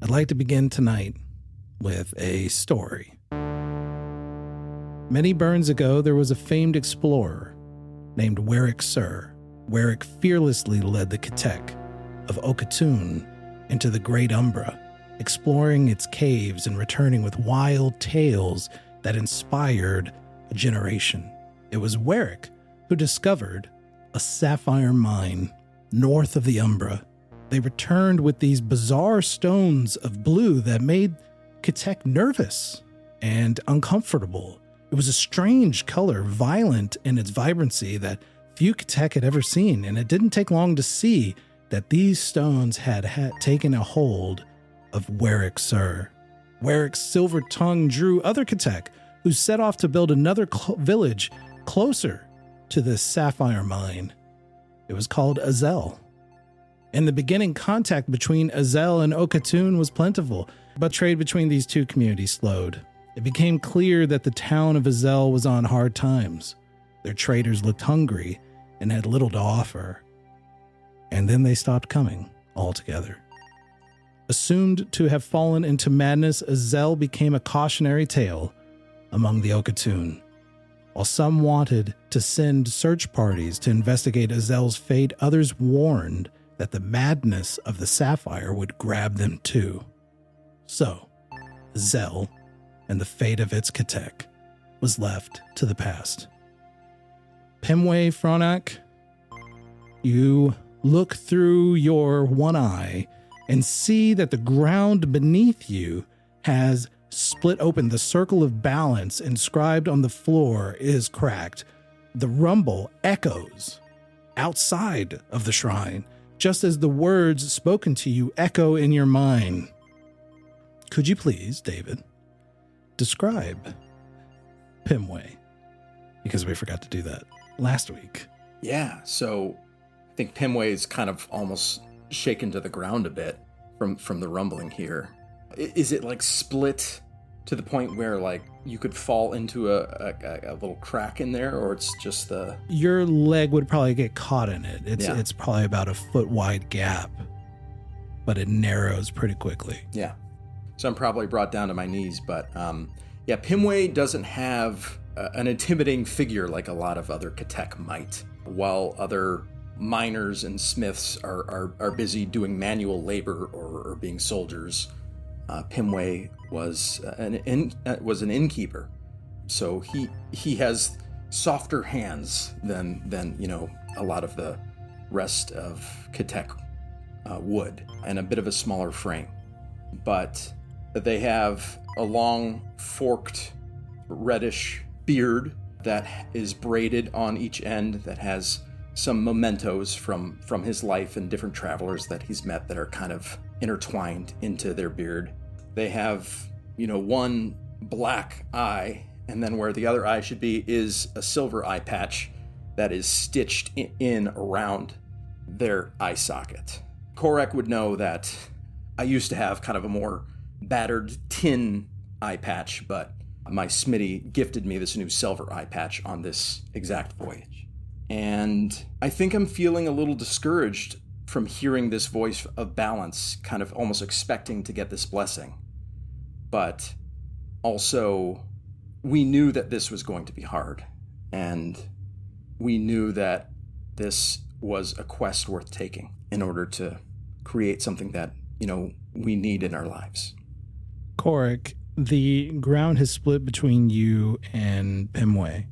I'd like to begin tonight with a story. Many burns ago, there was a famed explorer named Khorek Sir. Khorek fearlessly led the Khorek of Okatun into the Great Umbra, exploring its caves and returning with wild tales that inspired a generation. It was Khorek who discovered a sapphire mine north of the Umbra. They returned with these bizarre stones of blue that made Khorek nervous and uncomfortable. It was a strange color, violent in its vibrancy that few Khorek had ever seen, and it didn't take long to see that these stones had taken a hold of Khorek Sir. Khorek's silver tongue drew other Khorek, who set off to build another village closer to this sapphire mine. It was called Azel. In the beginning, contact between Azel and Okatun was plentiful, but trade between these two communities slowed. It became clear that the town of Azel was on hard times. Their traders looked hungry and had little to offer. And then they stopped coming altogether. Assumed to have fallen into madness, Azel became a cautionary tale among the Okatun. While some wanted to send search parties to investigate Azel's fate, others warned that the madness of the Sapphire would grab them too. So, Azel and the fate of its Khorek was left to the past. Pim'wei Fronak, you look through your one eye and see that the ground beneath you has split open. The circle of balance inscribed on the floor is cracked. The rumble echoes outside of the shrine, just as the words spoken to you echo in your mind. Could you please, David, describe Pim'wei? Because we forgot to do that last week. Yeah, so I think Pim'wei is kind of almost shaken to the ground a bit from the rumbling here. Is it like split to the point where like you could fall into a little crack in there, or it's just the... Your leg would probably get caught in it. It's probably about a foot wide gap, but it narrows pretty quickly. Yeah. So I'm probably brought down to my knees, but Pim'wei doesn't have an intimidating figure like a lot of other Khorek might. While other miners and smiths are busy doing manual labor or being soldiers, Pim'wei was an innkeeper, so he has softer hands than a lot of the rest of Khorek would, and a bit of a smaller frame. But they have a long, forked, reddish beard that is braided on each end that has some mementos from his life and different travelers that he's met that are kind of intertwined into their beard. They have, one black eye, and then where the other eye should be is a silver eye patch that is stitched in around their eye socket. Khorek would know that I used to have kind of a more battered tin eye patch, but my Smitty gifted me this new silver eye patch on this exact voyage. And I think I'm feeling a little discouraged from hearing this voice of balance, kind of almost expecting to get this blessing. But also, we knew that this was going to be hard, and we knew that this was a quest worth taking in order to create something that, we need in our lives. Khorek, the ground has split between you and Pim'wei,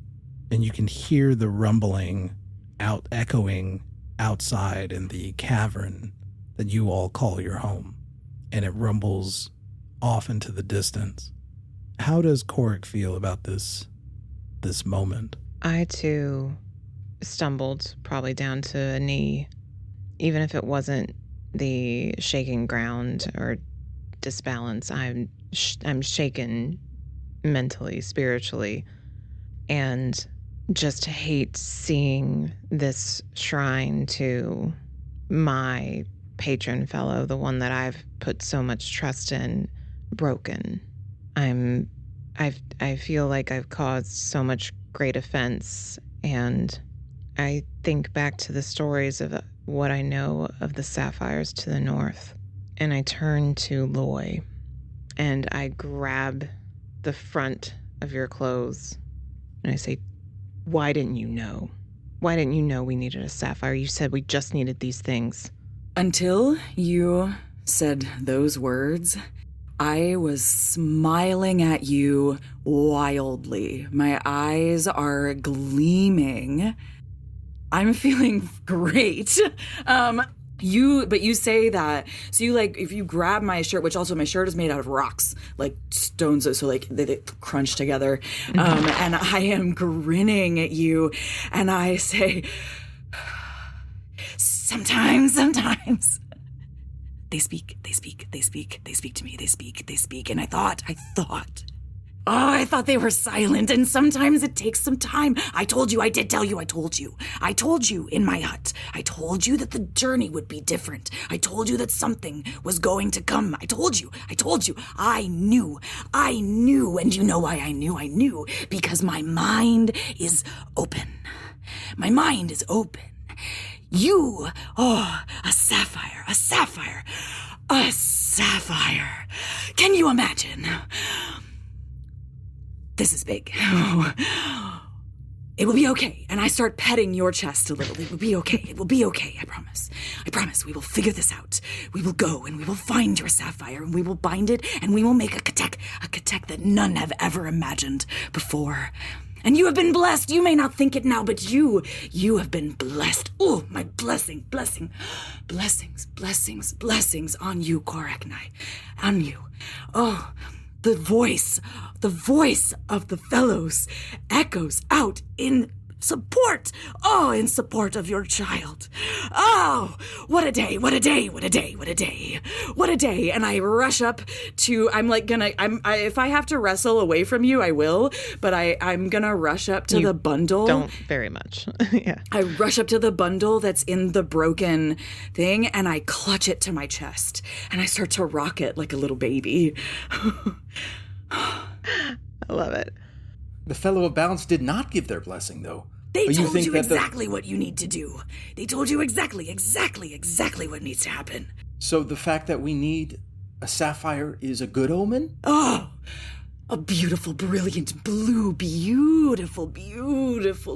and you can hear the rumbling echoing outside in the cavern that you all call your home, and it rumbles off into the distance. How does Khorek feel about this moment? I too stumbled probably down to a knee, even if it wasn't the shaking ground or disbalance. I'm shaken mentally, spiritually, and just hate seeing this shrine to my patron fellow, the one that I've put so much trust in, broken. I feel like I've caused so much great offense, and I think back to the stories of what I know of the sapphires to the north, And I turn to Loy and I grab the front of your clothes and I say, why didn't you know? Why didn't you know we needed a sapphire? You said we just needed these things. Until you said those words, I was smiling at you wildly. My eyes are gleaming. I'm feeling great. You say that, so you like, if you grab my shirt, which also my shirt is made out of rocks, like stones, so like they crunch together, and I am grinning at you, and I say, sometimes, they speak to me, they speak, and I thought they were silent, and sometimes it takes some time. I told you, I did tell you, I told you in my hut. I told you that the journey would be different. I told you that something was going to come. I told you. I knew, and you know why I knew, because my mind is open. My mind is open. You, a sapphire. Can you imagine? This is big. It will be okay. And I start petting your chest a little. It will be okay. I promise. We will figure this out. We will go and we will find your sapphire and we will bind it and we will make a katek that none have ever imagined before. And you have been blessed. You may not think it now, but you have been blessed. Oh, my blessings on you, Khorek and I, on you. Oh, the voice of the fellows echoes out in support of your child. Oh, what a day. And I rush up to, if I have to wrestle away from you, I will, but I'm gonna rush up to the bundle. Don't very much. Yeah. I rush up to the bundle that's in the broken thing and I clutch it to my chest and I start to rock it like a little baby. I love it. The Fellow of Balance did not give their blessing, though. They told you exactly what you need to do. They told you exactly what needs to happen. So the fact that we need a sapphire is a good omen? Oh, a beautiful, brilliant, blue, beautiful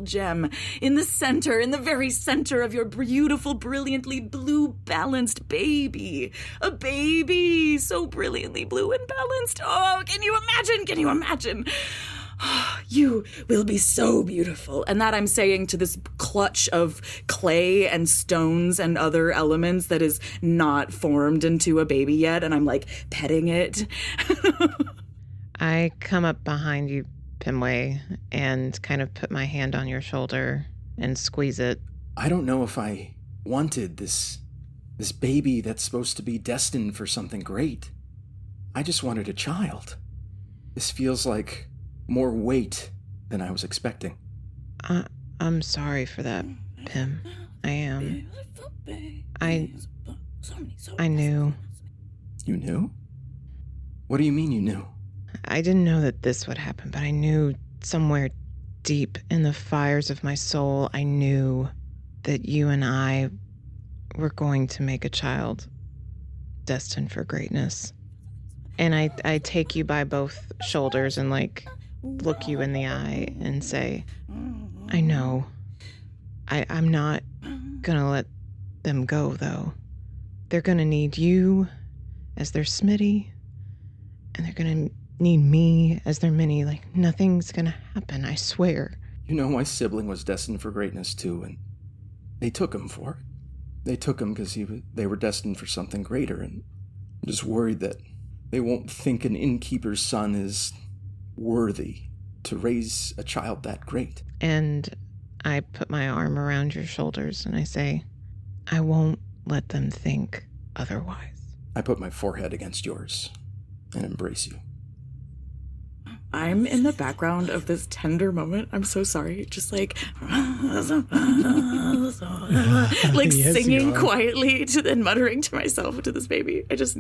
gem in the very center of your beautiful, brilliantly blue, balanced baby. A baby so brilliantly blue and balanced. Oh, can you imagine? You will be so beautiful. And that I'm saying to this clutch of clay and stones and other elements that is not formed into a baby yet. And I'm like petting it. I come up behind you, Pim'wei, and kind of put my hand on your shoulder and squeeze it. I don't know if I wanted this baby that's supposed to be destined for something great. I just wanted a child. This feels like more weight than I was expecting. I'm sorry for that, Pim. I am. I knew. You knew? What do you mean you knew? I didn't know that this would happen, but I knew somewhere deep in the fires of my soul, I knew that you and I were going to make a child destined for greatness. And I take you by both shoulders and look you in the eye and say, I know. I'm not gonna let them go, though. They're gonna need you as their Smitty, and they're gonna need me as their Minnie. Nothing's gonna happen, I swear. You know, my sibling was destined for greatness, too, and they took him for it. They took him because they were destined for something greater, and I'm just worried that they won't think an innkeeper's son is worthy to raise a child that great. And I put my arm around your shoulders and I say, I won't let them think otherwise. I put my forehead against yours and embrace you. I'm in the background of this tender moment. I'm so sorry. Just Yes, singing quietly and muttering to myself to this baby. I just...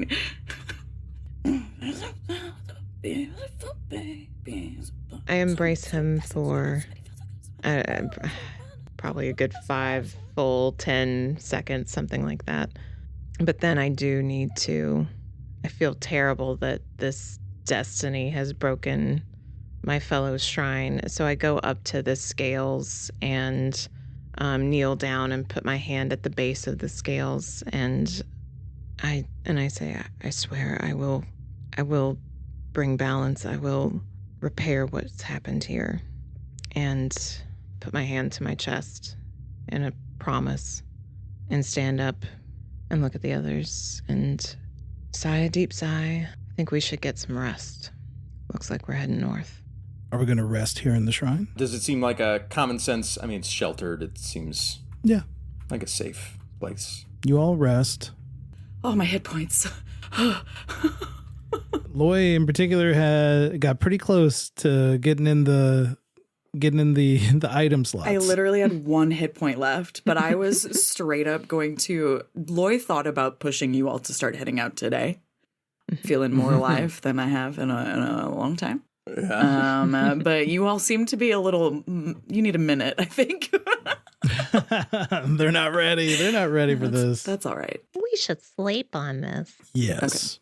I embrace him for probably a good 5 full 10 seconds, something like that. But then I do need to. I feel terrible that this destiny has broken my fellow's shrine. So I go up to the scales and kneel down and put my hand at the base of the scales, and I say, I swear I will bring balance. I will repair what's happened here, and put my hand to my chest in a promise, and stand up and look at the others and sigh a deep sigh. I think we should get some rest. Looks like we're heading north. Are we going to rest here in the shrine? Does it seem like a common sense? I mean, it's sheltered. It seems like a safe place. You all rest. Oh, my hit points. Loy in particular got pretty close to getting in the item slots. I literally had 1 hit point left, but I was straight up going to... Loy thought about pushing you all to start heading out today. Feeling more alive than I have in a long time. Yeah. But you all seem to be a little... You need a minute, I think. They're not ready. They're not ready for this. That's all right. We should sleep on this. Yes. Okay.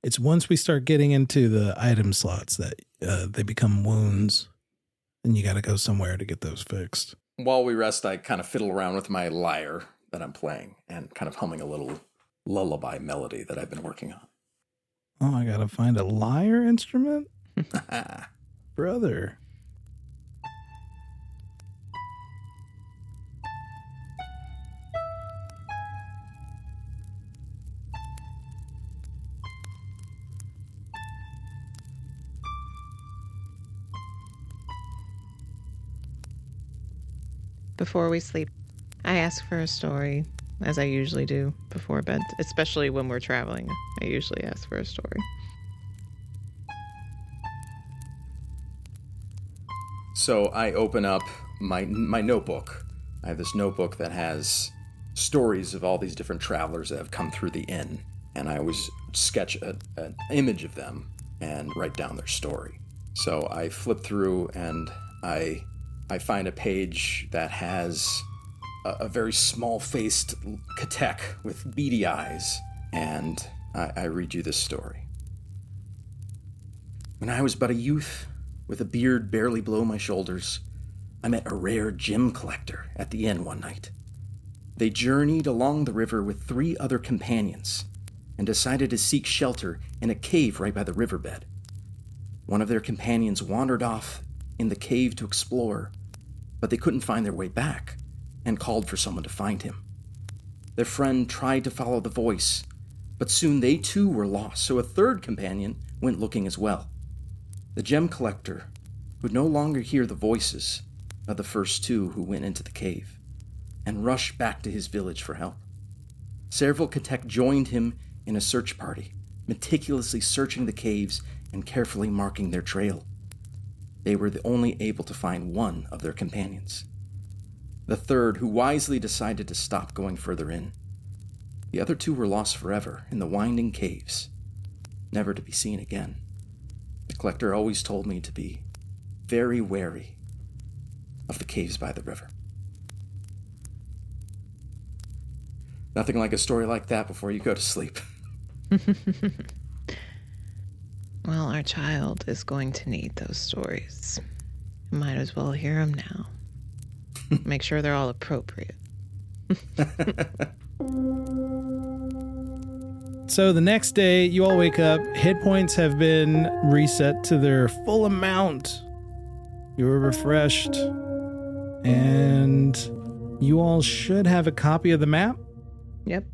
It's once we start getting into the item slots that they become wounds, and you got to go somewhere to get those fixed. While we rest, I kind of fiddle around with my lyre that I'm playing and kind of humming a little lullaby melody that I've been working on. Oh, I got to find a lyre instrument? Brother. Before we sleep, I ask for a story, as I usually do before bed, especially when we're traveling. I usually ask for a story. So I open up my notebook. I have this notebook that has stories of all these different travelers that have come through the inn, and I always sketch an image of them and write down their story. So I flip through and I find a page that has a very small-faced Katek with beady eyes, and I read you this story. When I was but a youth, with a beard barely below my shoulders, I met a rare gem collector at the inn one night. They journeyed along the river with 3 other companions and decided to seek shelter in a cave right by the riverbed. One of their companions wandered off in the cave to explore, but they couldn't find their way back and called for someone to find him. Their friend tried to follow the voice, but soon they too were lost, so a 3rd companion went looking as well. The gem collector would no longer hear the voices of the first 2 who went into the cave and rushed back to his village for help. Several Katek joined him in a search party, meticulously searching the caves and carefully marking their trail. They were only able to find 1 of their companions, the 3rd, who wisely decided to stop going further in. The other 2 were lost forever in the winding caves, never to be seen again. The collector always told me to be very wary of the caves by the river. Nothing like a story like that before you go to sleep. Well, our child is going to need those stories. Might as well hear them now. Make sure they're all appropriate. So the next day, you all wake up. Hit points have been reset to their full amount. You were refreshed. And you all should have a copy of the map. Yep.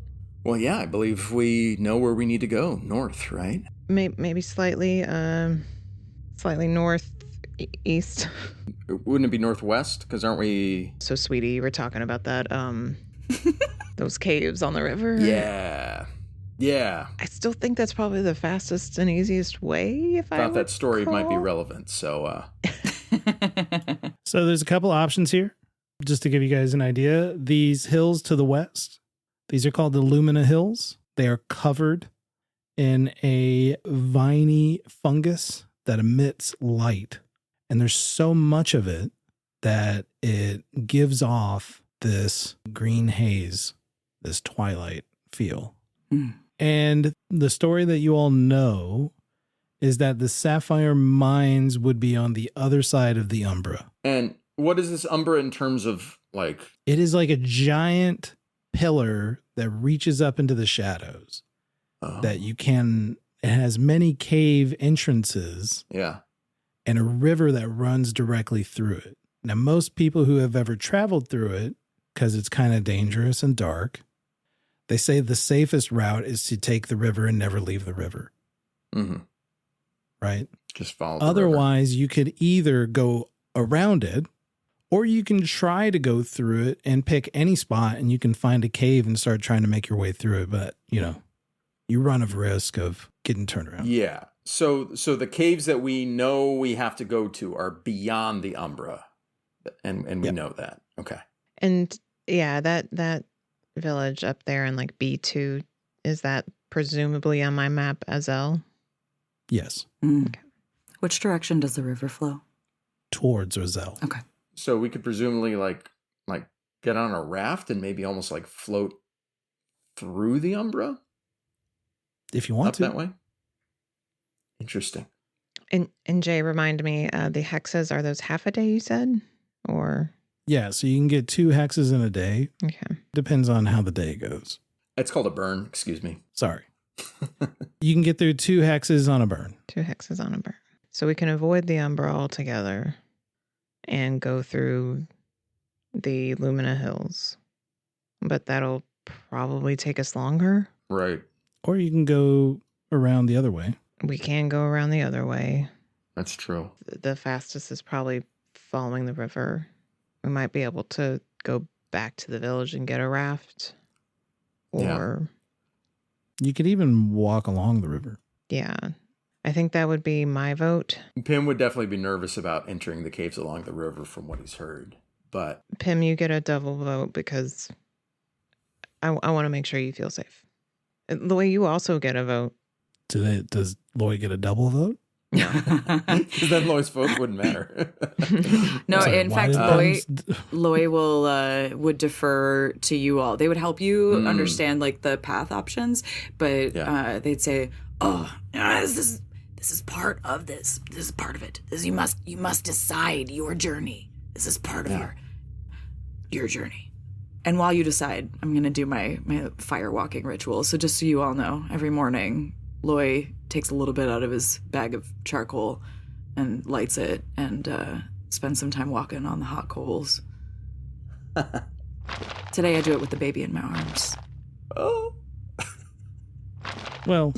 Well, yeah, I believe we know where we need to go. North, right? Maybe slightly northeast. Wouldn't it be northwest? Because aren't we... So, sweetie, you were talking about that, those caves on the river. Yeah. I still think that's probably the fastest and easiest way, if I thought that story recall. might be relevant, so... So there's a couple options here, just to give you guys an idea. These hills to the west, these are called the Lumina Hills. They are covered in a viney fungus that emits light. And there's so much of it that it gives off this green haze, this twilight feel. And the story that you all know is that the Sapphire mines would be on the other side of the Umbra. And what is this Umbra in terms of, like... It is like a giant pillar that reaches up into the shadows. That you can... It has many cave entrances. Yeah. And a river that runs directly through it. Now, most people who have ever traveled through it, because it's kind of dangerous and dark, they say the safest route is to take the river and never leave the river. Mm-hmm. Right? Just follow the Otherwise, you could either go around it, or you can try to go through it and pick any spot, and you can find a cave and start trying to make your way through it. But, you know, you run a risk of getting turned around. Yeah. So the caves that we know we have to go to are beyond the Umbra. And we know that. Okay. And yeah, that village up there in like B2, is that presumably on my map as L? Yes. Okay. Which direction does the river flow? Towards Roselle. Okay. So we could presumably like get on a raft and maybe almost like float through the Umbra? If you want up to. That way? Interesting. And Jay, remind me, the hexes, are those half a day you said? Or Yeah, so you can get 2 hexes in a day. okay. Depends on how the day goes. It's called a burn, excuse me. Sorry. You can get through 2 hexes on a burn. 2 hexes on a burn. So we can avoid the Umbra altogether and go through the Lumina Hills. But that'll probably take us longer. Right. Or you can go around the other way. We can go around the other way. That's true. The fastest is probably following the river. We might be able to go back to the village and get a raft. Or you could even walk along the river. Yeah. I think that would be my vote. Pim would definitely be nervous about entering the caves along the river from what he's heard. But Pim, you get a double vote because I want to make sure you feel safe. The way you also get a vote. Does Loy get a double vote? Because then Loy's vote wouldn't matter. No, Sorry, in why fact, did Loy would defer to you all. They would help you understand like the path options, but they'd say, "Oh, this is part of this. This is part of it. You must decide your journey. This is part of your journey." And while you decide, I'm going to do my fire walking ritual. So just so you all know, every morning, Loy takes a little bit out of his bag of charcoal and lights it and spends some time walking on the hot coals. Today I do it with the baby in my arms. Oh. Well,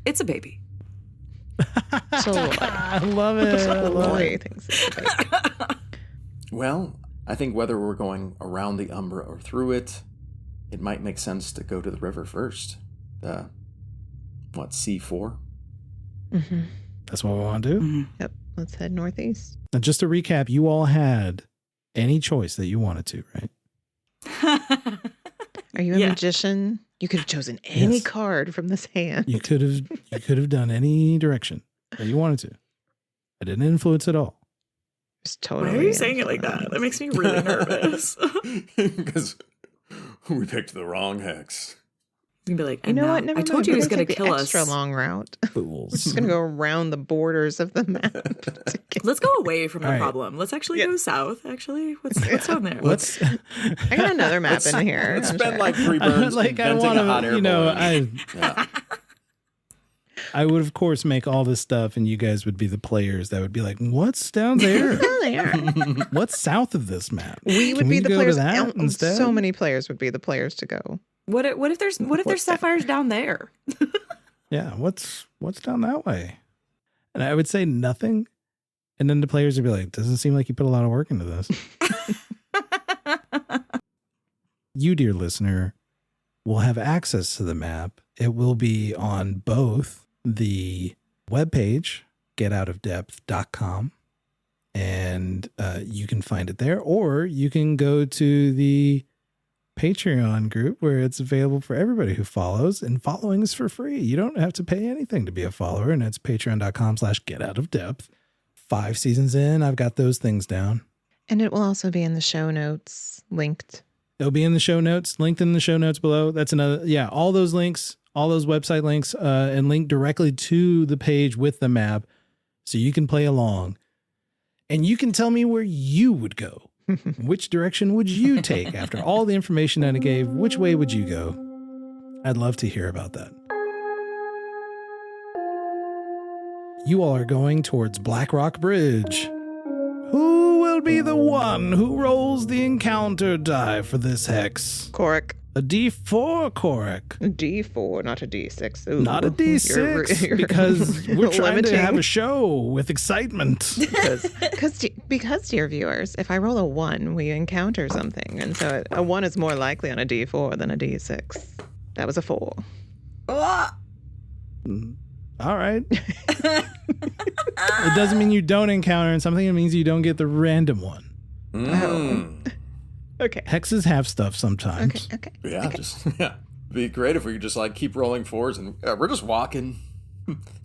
it's a baby. So I love it. I love it. Well, I think whether we're going around the Umbra or through it, it might make sense to go to the river first. C4? Mm-hmm. That's what we want to do? Mm-hmm. Yep. Let's head northeast. Now, just to recap, you all had any choice that you wanted to, right? Are you a magician? You could have chosen any card from this hand. You could have done any direction that you wanted to. I didn't influence at all. It's totally. Why are you saying it like that? That makes me really nervous. Because we picked the wrong hex. He's gonna be like, you know what? Never I told mind. you he was We're gonna take kill the us. Extra long route. Fools. We're just gonna go around the borders of the map. Let's go away from the All right. problem. Let's actually go south. Actually, what's down there? I got another map in here. Let's I'm spend sure. like 3 burns inventing a hot air balloon. I would, of course, make all this stuff, and you guys would be the players that would be like, what's down there? What's south of this map? We would Can be we the go to players. that instead? So many players would be the players to go. What if there's sapphires down there? Yeah, what's down that way? And I would say nothing. And then the players would be like, doesn't seem like you put a lot of work into this. You, dear listener, will have access to the map. It will be on both the webpage, getoutofdepth.com, and you can find it there, or you can go to the Patreon group where it's available for everybody who follows, and following is for free. You don't have to pay anything to be a follower, and it's patreon.com/getoutofdepth. 5 seasons in, I've got those things down. And it will also be in the show notes linked It'll be in the show notes, linked in the show notes below. That's another, all those links, all those website links, and link directly to the page with the map so you can play along. And you can tell me where you would go. Which direction would you take after all the information that I gave? Which way would you go? I'd love to hear about that. You all are going towards Black Rock Bridge. Who will be the one who rolls the encounter die for this hex? Khorek. A D4, Khorek. A D4, not a D6. Ooh, Not a D6, you're because we're trying to limiting. have a show with excitement. Because, dear viewers, if I roll a 1, we encounter something. And so a 1 is more likely on a D4 than a D6. That was a 4. Ah! All right. It doesn't mean you don't encounter something. It means you don't get the random one. Okay. Hexes have stuff sometimes. Okay. Yeah, just be great if we could just like keep rolling forwards and we're just walking.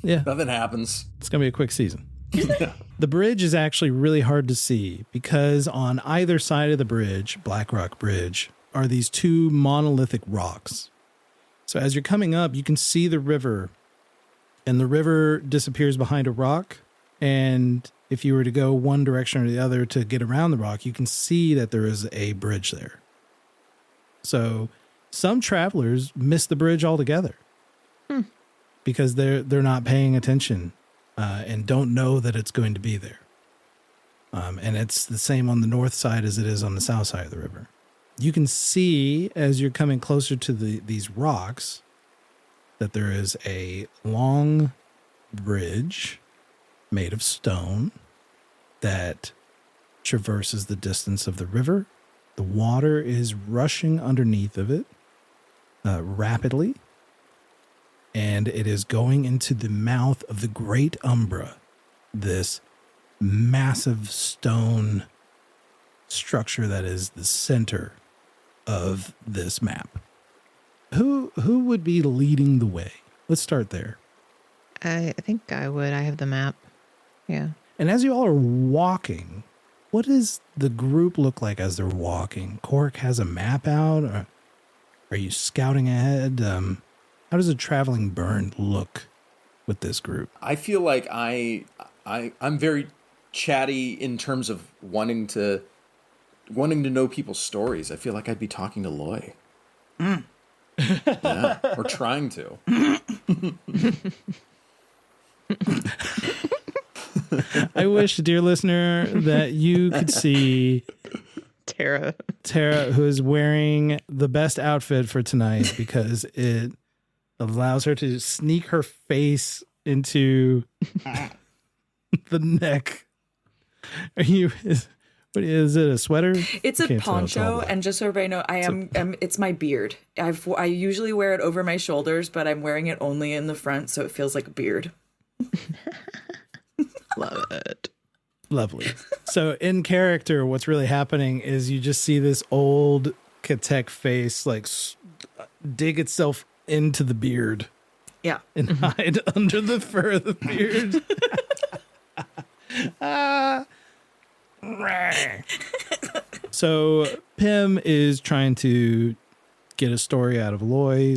Yeah. Nothing happens. It's going to be a quick season. The bridge is actually really hard to see because on either side of the bridge, Black Rock Bridge, are these two monolithic rocks. So as you're coming up, you can see the river, and the river disappears behind a rock. And if you were to go one direction or the other to get around the rock, you can see that there is a bridge there. So some travelers miss the bridge altogether because they're not paying attention and don't know that it's going to be there. And it's the same on the north side as it is on the south side of the river. You can see as you're coming closer to these rocks that there is a long bridge made of stone that traverses the distance of the river. The water is rushing underneath of it rapidly, and it is going into the mouth of the Great Umbra, this massive stone structure that is the center of this map. Who would be leading the way? Let's start there. I think I would. I have the map. Yeah. And as you all are walking, what does the group look like as they're walking? Khorek has a map out? Or are you scouting ahead? How does a traveling burn look with this group? I feel like I'm very chatty in terms of wanting to know people's stories. I feel like I'd be talking to Loy. Yeah, or trying to. I wish, dear listener, that you could see Tara, who is wearing the best outfit for tonight because it allows her to sneak her face into the neck. Is it a sweater? It's a poncho, and just so everybody know, it's my beard. I usually wear it over my shoulders, but I'm wearing it only in the front, so it feels like a beard. love it. Lovely. So in character, what's really happening is you just see this old Katek face like dig itself into the beard. Yeah. And hide under the fur of the beard. So Pim is trying to get a story out of Loy.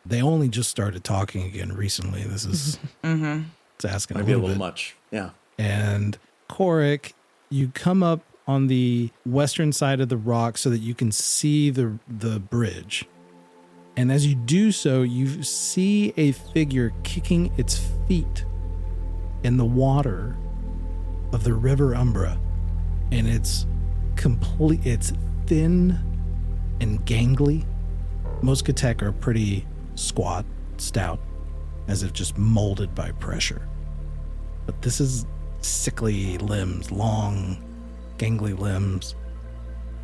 They only just started talking again recently. This is it's asking Maybe a little bit. much. Yeah. And Khorek, you come up on the western side of the rock so that you can see the bridge. And as you do so, you see a figure kicking its feet in the water of the River Umbra. And it's thin and gangly. Most Katek are pretty squat, stout, as if just molded by pressure. But this is sickly limbs, long, gangly limbs.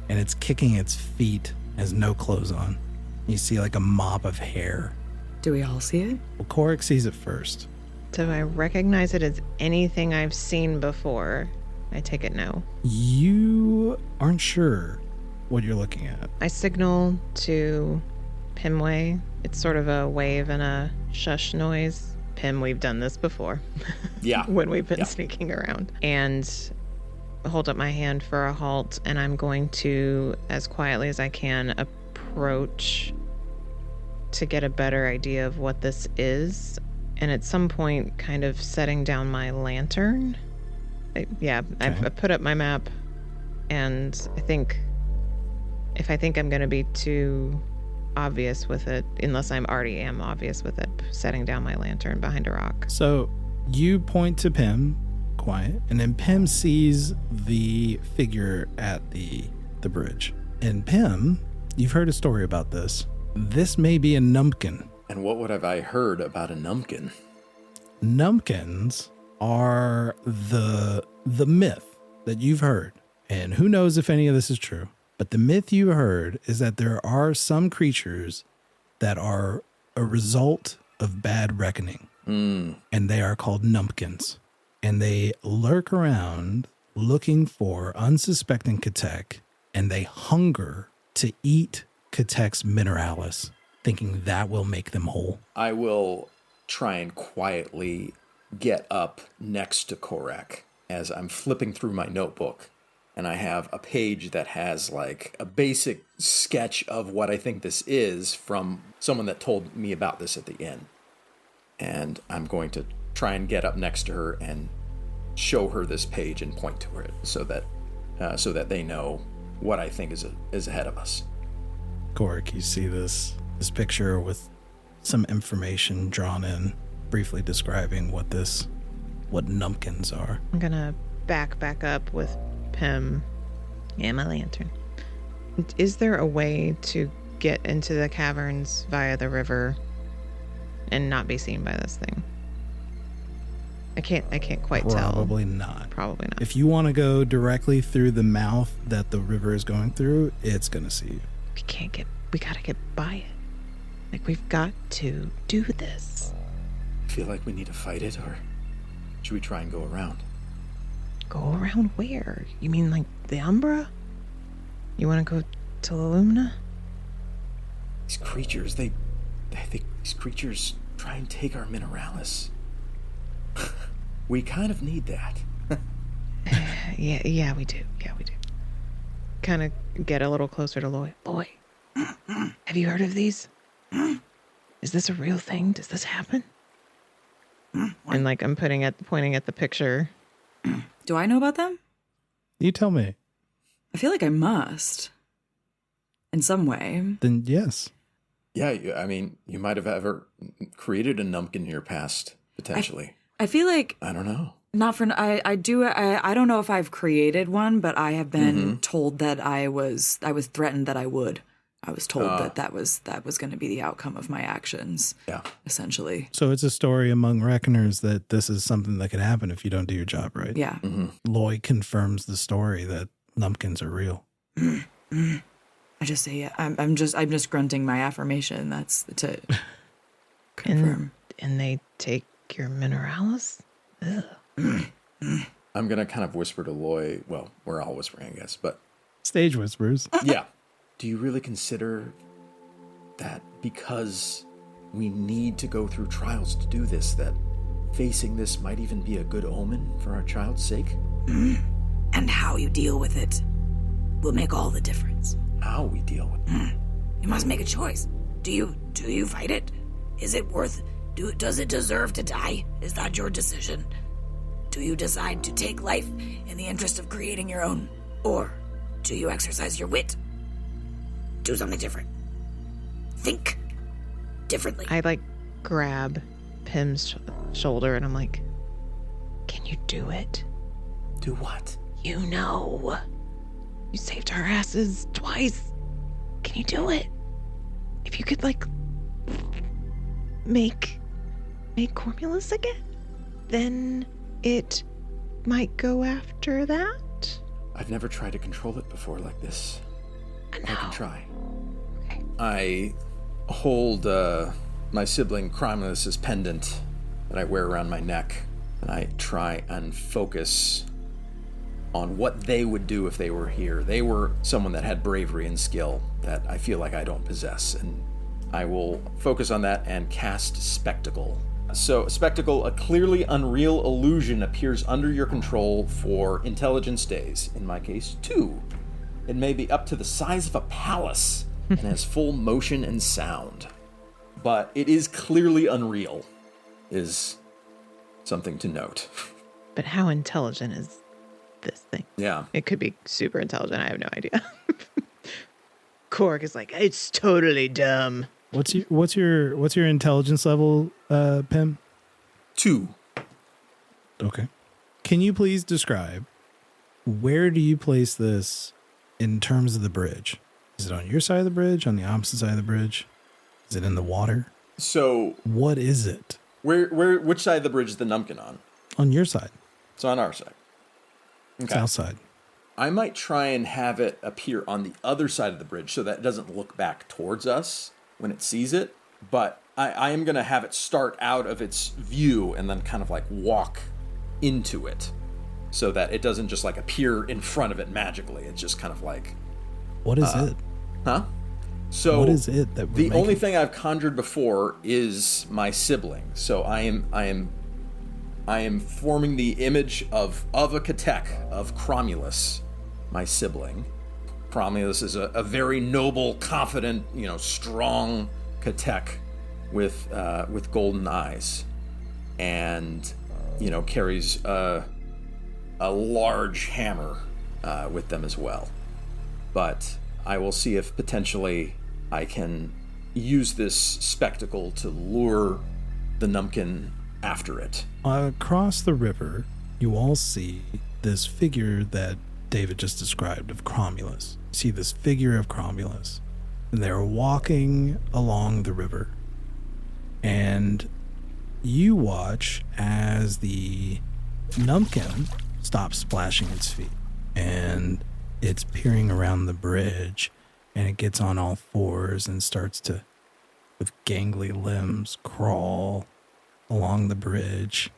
And it's kicking its feet, has no clothes on. You see like a mop of hair. Do we all see it? Well, Khorek sees it first. Do I recognize it as anything I've seen before? I take it no. You aren't sure what you're looking at. I signal to Pim'wei. It's sort of a wave and a shush noise. Pim, we've done this before. Yeah. When we've been Yeah. sneaking around. And hold up my hand for a halt, and I'm going to, as quietly as I can, approach to get a better idea of what this is. And at some point, kind of setting down my lantern. I put up my map, and I think if I think I'm going to be too obvious with it, unless I'm already am obvious with it, setting down my lantern behind a rock. So you point to Pim, quiet, and then Pim sees the figure at the bridge. And Pim, you've heard a story about this. This may be a numpkin. And what would have I heard about a numpkin? Numpkins are the myth that you've heard. And who knows if any of this is true. But the myth you heard is that there are some creatures that are a result of bad reckoning. And they are called numpkins. And they lurk around looking for unsuspecting Khorek, and they hunger to eat Khorек's mineralis, thinking that will make them whole. I will try and quietly get up next to Khorek as I'm flipping through my notebook. And I have a page that has like a basic sketch of what I think this is from someone that told me about this at the inn. And I'm going to try and get up next to her and show her this page and point to it so that they know what I think is ahead of us. Khorek, you see this picture with some information drawn in, briefly describing what numpkins are. I'm gonna back up with Pim and my lantern. Is there a way to get into the caverns via the river and not be seen by this thing? I can't quite tell. Probably not. Probably not. If you want to go directly through the mouth that the river is going through, it's gonna see you. We gotta get by it. Like, we've got to do this. Feel like we need to fight it, or should we try and go around? Go around where? You mean like the Umbra? You want to go to the Lumina? These creatures, I think these creatures try and take our mineralis. We kind of need that. Yeah, we do. Kind of get a little closer to Loy. Loy, have you heard of these? Is this a real thing? Does this happen? And like I'm pointing at the picture. Do I know about them? You tell me. I feel like I must. In some way. Then yes. Yeah, I mean, you might have ever created a numpkin in your past, potentially. I feel like... I don't know. Not for... I don't know if I've created one, but I have been told that I was threatened that I would. I was told that was going to be the outcome of my actions. Yeah. Essentially. So it's a story among reckoners that this is something that could happen if you don't do your job right. Yeah. Mm-hmm. Loy confirms the story that numpkins are real. I just say, yeah. I'm just grunting my affirmation. That's to confirm. And they take your mineralis? Ugh. I'm going to kind of whisper to Loy. Well, we're all whispering, I guess, but... Stage whispers. Yeah. Do you really consider that because we need to go through trials to do this, that facing this might even be a good omen for our child's sake? And how you deal with it will make all the difference. How we deal with it? You must make a choice. Do you fight it? Is it worth... Does it deserve to die? Is that your decision? Do you decide to take life in the interest of creating your own? Or do you exercise your wit? Do something different. Think differently. I grab Pim's shoulder and I'm like, can you do it? Do what? You know. You saved our asses twice. Can you do it? If you could make Cormulus again, then it might go after that. I've never tried to control it before like this. I can try. Okay. I hold my sibling Cromulus's pendant that I wear around my neck, and I try and focus on what they would do if they were here. They were someone that had bravery and skill that I feel like I don't possess, and I will focus on that and cast Spectacle. So, spectacle, a clearly unreal illusion appears under your control for intelligence days. In my case, 2. It may be up to the size of a palace and has full motion and sound. But it is clearly unreal, is something to note. But how intelligent is this thing? Yeah. It could be super intelligent. I have no idea. Khorek is like, it's totally dumb. What's your intelligence level, Pim? 2. Okay. Can you please describe where do you place this in terms of the bridge? Is it on your side of the bridge? On the opposite side of the bridge? Is it in the water? So what is it? Which side of the bridge is the Numpkin on? On your side. It's on our side. Okay. South side. I might try and have it appear on the other side of the bridge so that it doesn't look back towards us when it sees it. But I am going to have it start out of its view and then kind of like walk into it so that it doesn't just like appear in front of it magically. It's just kind of like... What is it? Huh? So what is it that the only thing I've conjured before is my sibling. So I am forming the image of a Katek, of Cromulus, my sibling. Cromulus is a very noble, confident, strong Katek with golden eyes, and carries a large hammer with them as well. But I will see if potentially I can use this spectacle to lure the Numpkin after it. Across the river, you all see this figure that David just described of Cromulus. You see this figure of Cromulus, and they're walking along the river. And you watch as the Numpkin stops splashing its feet, and it's peering around the bridge, and it gets on all fours and starts to, with gangly limbs, crawl along the bridge,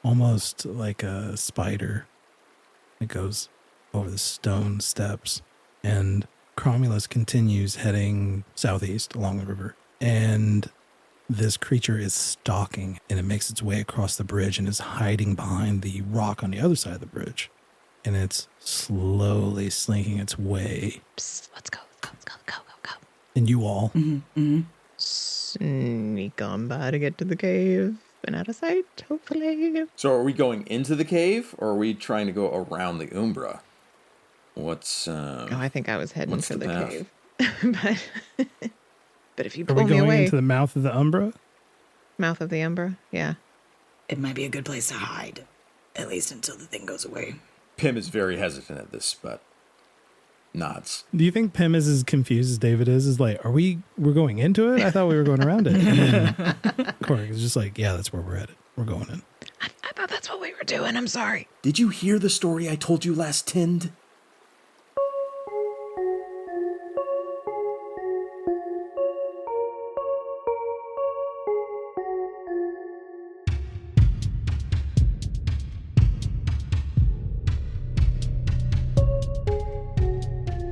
almost like a spider. It goes over the stone steps, and Cromulus continues heading southeast along the river. And this creature is stalking, and it makes its way across the bridge and is hiding behind the rock on the other side of the bridge. And it's slowly slinking its way. Psst, let's go. And you all sneak on by to get to the cave and out of sight, hopefully. So are we going into the cave, or are we trying to go around the Umbra? What's I think I was heading for the path? cave. But if you Are pull we me going away, into the mouth of the Umbra? mouth of the Umbra, yeah. It might be a good place to hide, at least until the thing goes away. Pim is very hesitant at this, but nods. Do you think Pim is as confused as David is? Is like, we're going into it? I thought we were going around it. And then Khorek is just like, yeah, that's where we're headed. We're going in. I thought that's what we were doing. I'm sorry. Did you hear the story I told you last Tind?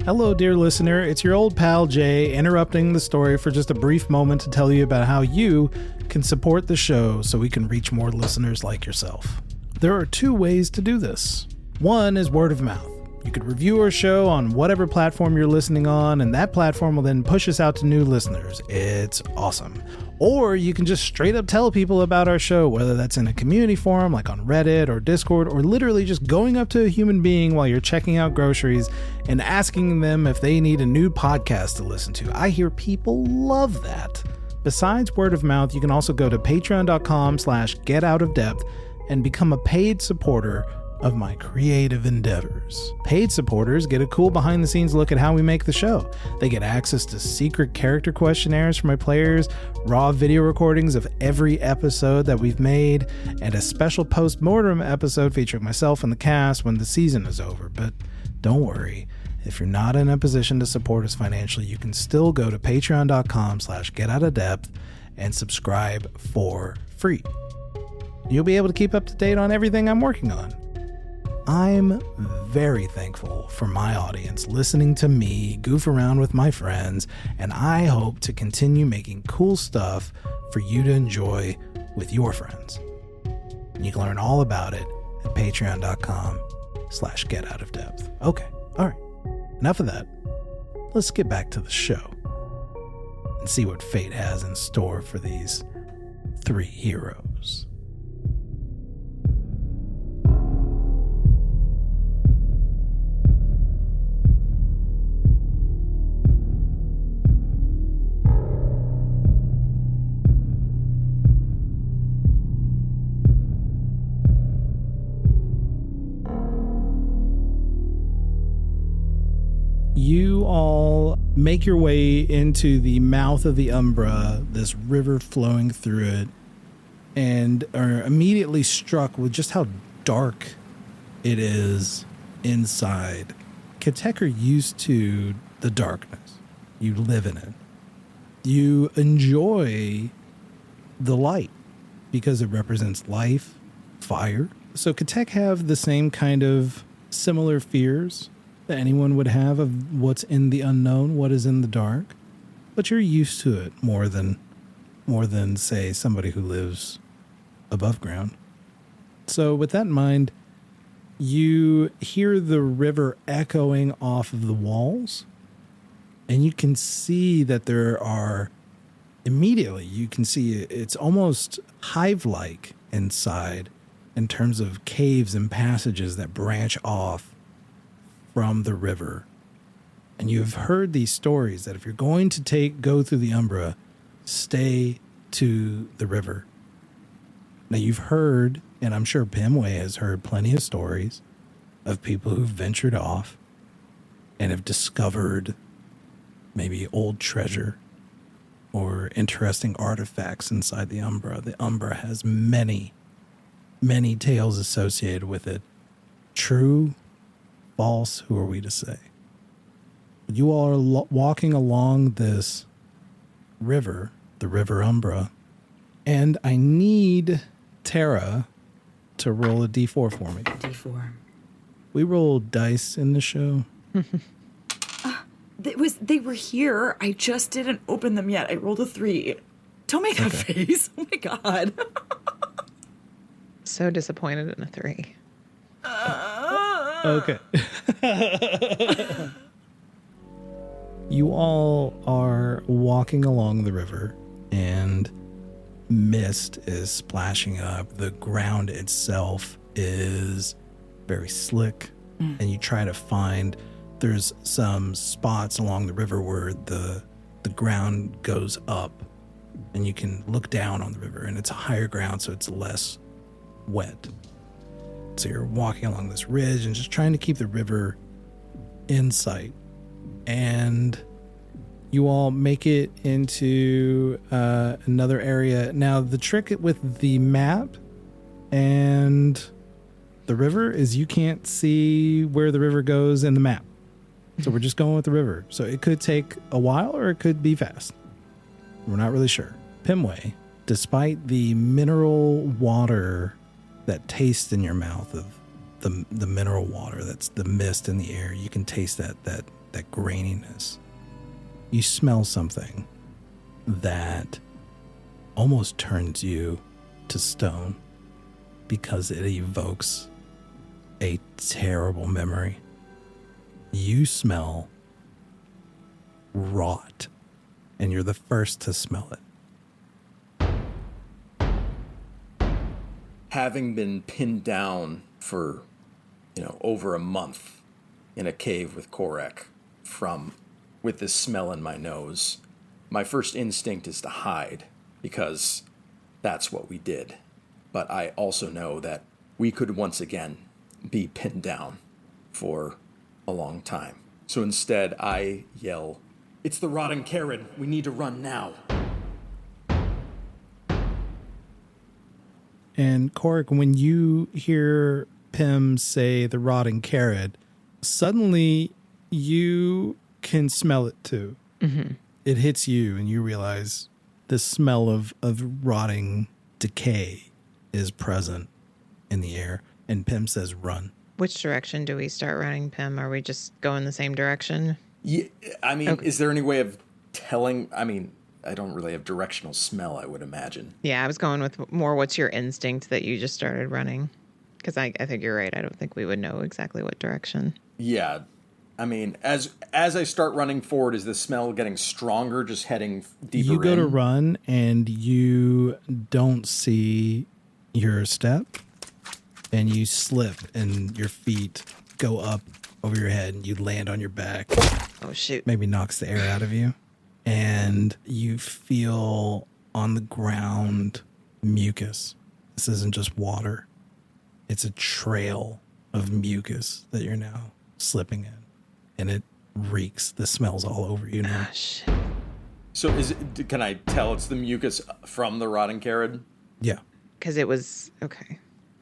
Hello, dear listener. It's your old pal Jae interrupting the story for just a brief moment to tell you about how you can support the show so we can reach more listeners like yourself. There are 2 ways to do this. One is word of mouth. You could review our show on whatever platform you're listening on, and that platform will then push us out to new listeners. It's awesome. Or you can just straight up tell people about our show, whether that's in a community forum like on Reddit or Discord, or literally just going up to a human being while you're checking out groceries and asking them if they need a new podcast to listen to. I hear people love that. Besides word of mouth, you can also go to patreon.com/getoutofdepth and become a paid supporter of my creative endeavors. Paid supporters get a cool behind-the-scenes look at how we make the show. They get access to secret character questionnaires for my players, raw video recordings of every episode that we've made, and a special post-mortem episode featuring myself and the cast when the season is over. But don't worry, if you're not in a position to support us financially, you can still go to patreon.com/getoutofdepth and subscribe for free. You'll be able to keep up to date on everything I'm working on. I'm very thankful for my audience listening to me goof around with my friends, and I hope to continue making cool stuff for you to enjoy with your friends. And you can learn all about it at patreon.com/getoutofdepth. Okay, all right. Enough of that. Let's get back to the show and see what fate has in store for these 3 heroes. You all make your way into the mouth of the Umbra, this river flowing through it, and are immediately struck with just how dark it is inside. Ketek are used to the darkness. You live in it. You enjoy the light because it represents life, fire. So Ketek have the same kind of similar fears that anyone would have of what's in the unknown, what is in the dark, but you're used to it more than say somebody who lives above ground. So with that in mind, you hear the river echoing off of the walls, and you can see that there are immediately, you can see it's almost hive-like inside in terms of caves and passages that branch off from the river. And you've heard these stories that if you're going to go through the Umbra, stay to the river. Now you've heard, and I'm sure Pim'wei has heard plenty of stories of people who've ventured off and have discovered maybe old treasure or interesting artifacts inside the Umbra. The Umbra has many, many tales associated with it. True, false, who are we to say? You all are walking along this river, the River Umbra, and I need Tara to roll a d4 for me. D4. We roll dice in the show. They were here. I just didn't open them yet. I rolled a 3. Don't make that face. Oh my god. So disappointed in a 3. Okay. You all are walking along the river, and mist is splashing up. The ground itself is very slick, and you try to find, there's some spots along the river where the ground goes up, and you can look down on the river, and it's a higher ground, so it's less wet. So you're walking along this ridge and just trying to keep the river in sight. And you all make it into another area. Now, the trick with the map and the river is you can't see where the river goes in the map. So we're just going with the river. So it could take a while or it could be fast. We're not really sure. Pim'wei, despite the mineral water that tastes in your mouth of the mineral water, that's the mist in the air, you can taste that graininess. You smell something that almost turns you to stone because it evokes a terrible memory. You smell rot, and you're the first to smell it. Having been pinned down for, over a month in a cave with Khorek with this smell in my nose, my first instinct is to hide because that's what we did. But I also know that we could once again be pinned down for a long time. So instead I yell, "It's the rotting carrot. We need to run now." And Khorek, when you hear Pim say the rotting carrot, suddenly you can smell it too. Mm-hmm. It hits you and you realize the smell of rotting decay is present in the air. And Pim says, "Run." Which direction do we start running, Pim? Are we just going the same direction? Yeah, I mean, okay. Is there any way of telling? I mean, I don't really have directional smell, I would imagine. Yeah, I was going with more what's your instinct that you just started running. Because I think you're right. I don't think we would know exactly what direction. Yeah. I mean, as I start running forward, is the smell getting stronger, just heading deeper in? You go to run, and you don't see your step, and you slip, and your feet go up over your head, and you land on your back. Oh, shoot. Maybe knocks the air out of you. And you feel on the ground mucus. This isn't just water. It's a trail of mucus that you're now slipping in. And it reeks. The smell's all over you now. Ah, shit. So can I tell it's the mucus from the rotting carrot? Yeah. Because it was... Okay.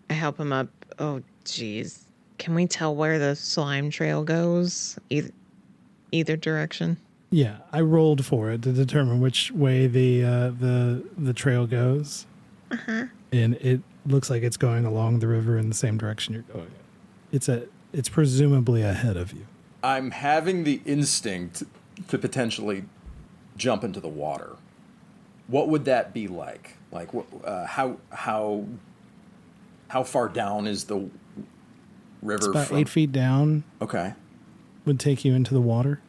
I help him up. Oh, jeez. Can we tell where the slime trail goes? Either direction? Yeah, I rolled for it to determine which way the trail goes. Uh-huh. And it looks like it's going along the river in the same direction you're going. It's presumably ahead of you. I'm having the instinct to potentially jump into the water. What would that be like? Like, how far down is the river? It's about 8 feet down. Okay. Would take you into the water.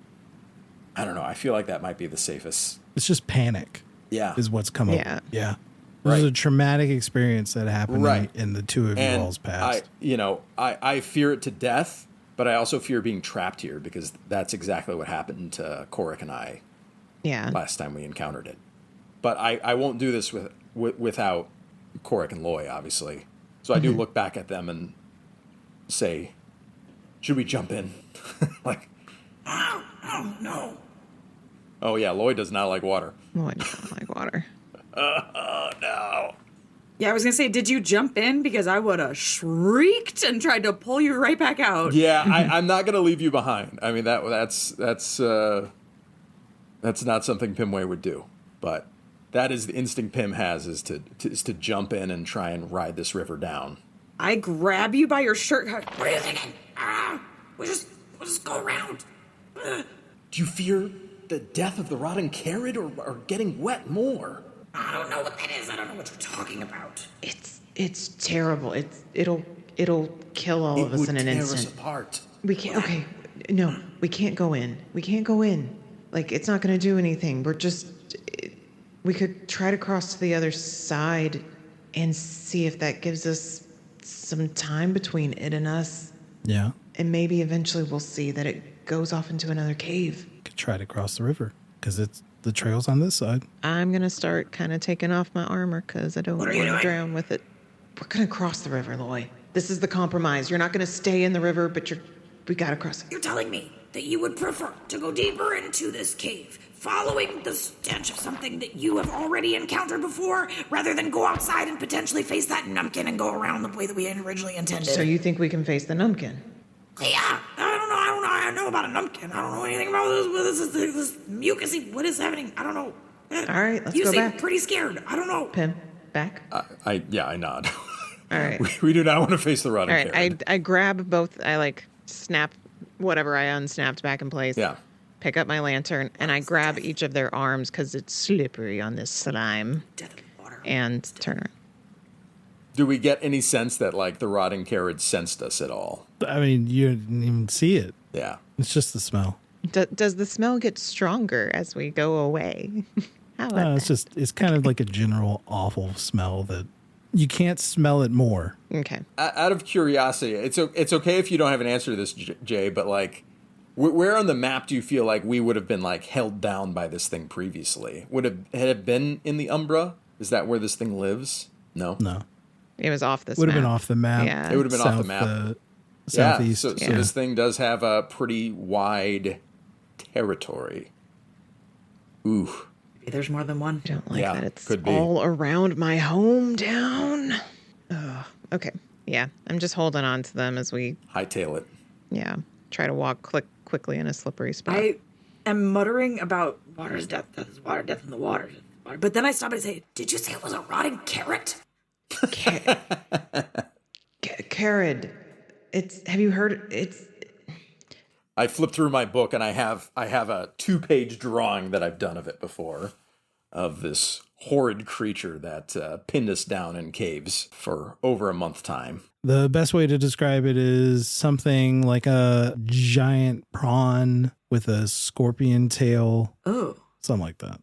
I don't know. I feel like that might be the safest. It's just panic. Yeah. Is what's come up. Yeah. Yeah. This is a traumatic experience that happened Right. in the two of you all's past. I fear it to death, but I also fear being trapped here because that's exactly what happened to Khorek and I last time we encountered it. But I won't do this without Khorek and Loy, obviously. So I do look back at them and say, should we jump in? Like, no. Oh, yeah, Lloyd does not like water. Lloyd doesn't like water. Oh, no. Yeah, I was going to say, did you jump in? Because I would have shrieked and tried to pull you right back out. Yeah, I'm not going to leave you behind. I mean, that's not something Pim'wei would do. But that is the instinct Pim has, is to jump in and try and ride this river down. I grab you by your shirt. What are you thinking? We'll just go around. Do you fear the death of the rotting carrot or getting wet more? I don't know what that is. I don't know what you're talking about. It's terrible. It'll kill all of us in an instant. It would tear us apart. We can't. Okay, no, we can't go in. We can't go in. Like, it's not going to do anything. We could try to cross to the other side and see if that gives us some time between it and us. Yeah. And maybe eventually we'll see that it goes off into another cave. Could try to cross the river because the trail's on this side. I'm going to start kind of taking off my armor because I don't want to drown with it. We're going to cross the river, Loy. This is the compromise. You're not going to stay in the river, but we got to cross it. You're telling me that you would prefer to go deeper into this cave, following the stench of something that you have already encountered before, rather than go outside and potentially face that numpkin and go around the way that we had originally intended. So you think we can face the numpkin? Yeah, I don't know. I know about a numpkin. I don't know anything about this mucusy. What is happening? I don't know. All right, let's you go seem back. pretty scared. I don't know. Pim, back. I nod. All right. We do not want to face the rotting All right, carrot. I grab both. I snap whatever I unsnapped back in place. Yeah. Pick up my lantern and I grab each of their arms because it's slippery on this slime. And turn around. Do we get any sense that the rotting carrot sensed us at all? I mean, you didn't even see it. Yeah. It's just the smell. Does the smell get stronger as we go away? How about that? It's kind of like a general awful smell that you can't smell it more. Okay. Out of curiosity, it's okay if you don't have an answer to this, Jay, but where on the map do you feel like we would have been held down by this thing previously? Had it been in the Umbra? Is that where this thing lives? No. It was off this Would map. have been off the map. Yeah. It would have been off the map. Southeast. So this thing does have a pretty wide territory. Ooh. Maybe there's more than one. I don't like that it's could be. all around my hometown. Ugh. Okay. Yeah. I'm just holding on to them as we Hightail it. try to walk quickly in a slippery spot. I am muttering about water's death. Death is water. Death in the water. But then I stop and say, Did you say it was a rotting carrot? Carrot. Have you heard? I flip through my book and I have a 2-page drawing that I've done of it before. of this horrid creature that pinned us down in caves for over a month time. The best way to describe it is something like a giant prawn with a scorpion tail. Oh. Something like that,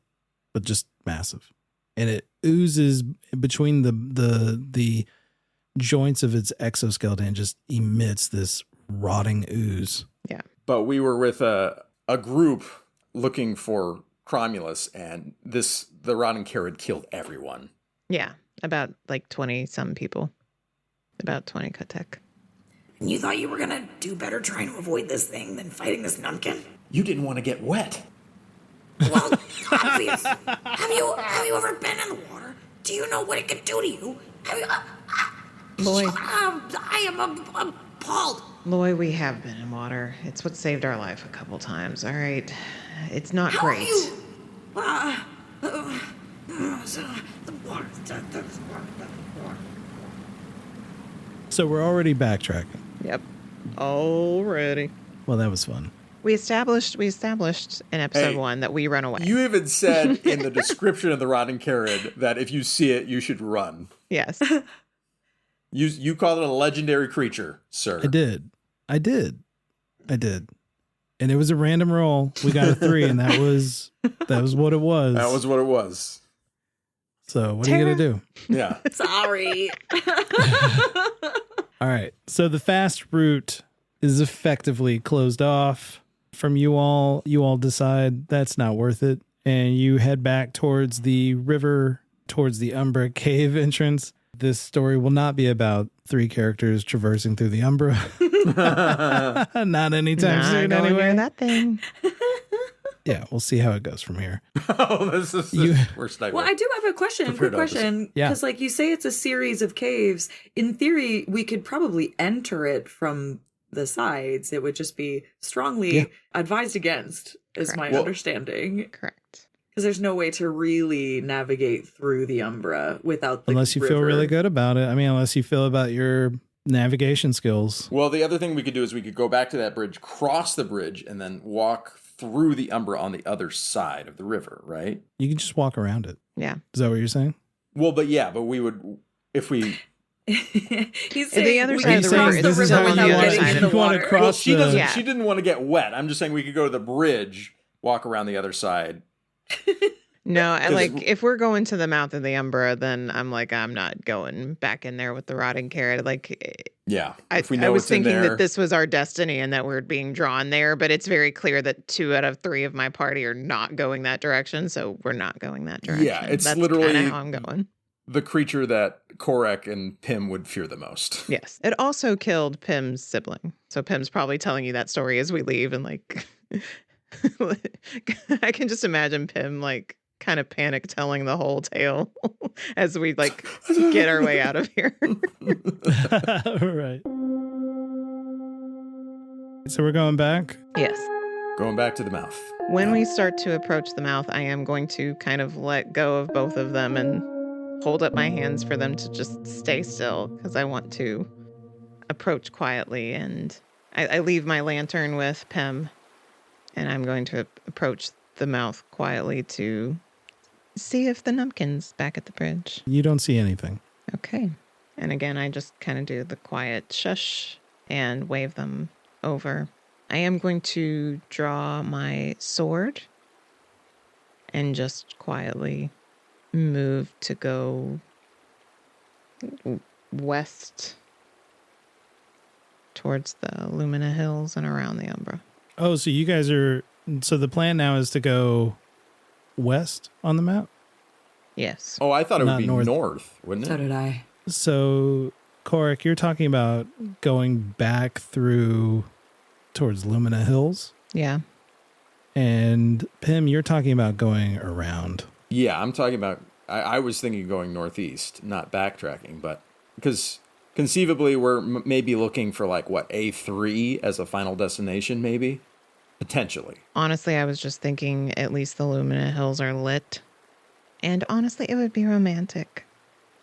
but just massive. And it oozes between the joints of its exoskeleton and just emits this rotting ooze. Yeah. But we were with a group looking for Cromulus, and the rotting carrot killed everyone. Yeah. About like 20 some people. About 20 Katek. And you thought you were gonna do better trying to avoid this thing than fighting this numpkin? You didn't want to get wet. Well, obvious. Have you ever been in the water? Do you know what it could do to you? Lloyd. I am appalled. Lloyd, we have been in water. It's what saved our life a couple times, all right? It's not How great. are you? The water. So we're already backtracking. Yep. Already. Well, that was fun. We established in episode 1 that we run away. You even said in the description of the rotting carrot that if you see it, you should run. Yes. You called it a legendary creature, sir. I did. And it was a random roll. We got a 3, and that was what it was. That was what it was. So what are you going to do? Yeah. Sorry. All right. So the fast route is effectively closed off from you all. You all decide that's not worth it. And you head back towards the river, towards the Umbra cave entrance. This story will not be about 3 characters traversing through the Umbra. Not anytime soon, going anyway. near that thing. Yeah, we'll see how it goes from here. Oh, this is worst nightmare. Well, I do have a question. Prepared Quick question. Yeah. Because, like, you say it's a series of caves. In theory, we could probably enter it from the sides. It would just be strongly advised against, is Correct. my Well- understanding. Correct. Because there's no way to really navigate through the Umbra without the Unless you feel river. really good about it. I mean, unless you feel about your navigation skills. Well, the other thing we could do is we could go back to that bridge, cross the bridge, and then walk through the Umbra on the other side of the river, right? You can just walk around it. Yeah. Is that what you're saying? Well, but we would, if we... He's The saying other we side can of the cross river, the this is river how without you getting wanna- in you the wanna water. cross Well, she the- doesn't. Yeah. She didn't want to get wet. I'm just saying we could go to the bridge, walk around the other side. No, I 'Cause- like if we're going to the mouth of the Umbra, then I'm like, I'm not going back in there with the rotting carrot. Like, Yeah, I if we know was it's in thinking there. that this was our destiny and that we're being drawn there, but it's very clear that 2 out of 3 of my party are not going that direction, so we're not going that direction. Yeah, it's That's literally- kinda how I'm going. the creature that Khorek and Pim would fear the most. Yes, it also killed Pim's sibling, so Pim's probably telling you that story as we leave, and like, I can just imagine Pim like kind of panic telling the whole tale as we like get our way out of here. Right. So we're going back. Yes. Going back to the mouth. When we start to approach the mouth, I am going to kind of let go of both of them and hold up my hands for them to just stay still because I want to approach quietly. And I leave my lantern with Pim, and I'm going to approach the mouth quietly to see if the Numpkin's back at the bridge. You don't see anything. Okay. And again, I just kind of do the quiet shush and wave them over. I am going to draw my sword and just quietly move to go west towards the Lumina Hills and around the Umbra. Oh, so you guys are... So the plan now is to go west on the map? Yes. Oh, I thought it would Not be north. north, wouldn't So it? did I. So, Khorek, you're talking about going back through towards Lumina Hills? Yeah. And Pim, you're talking about going around. Yeah, I'm talking about... I was thinking going northeast, not backtracking, but... Because conceivably we're maybe looking for like, what, A3 as a final destination, maybe? Potentially. Honestly, I was just thinking at least the Lumina Hills are lit. And honestly, it would be romantic.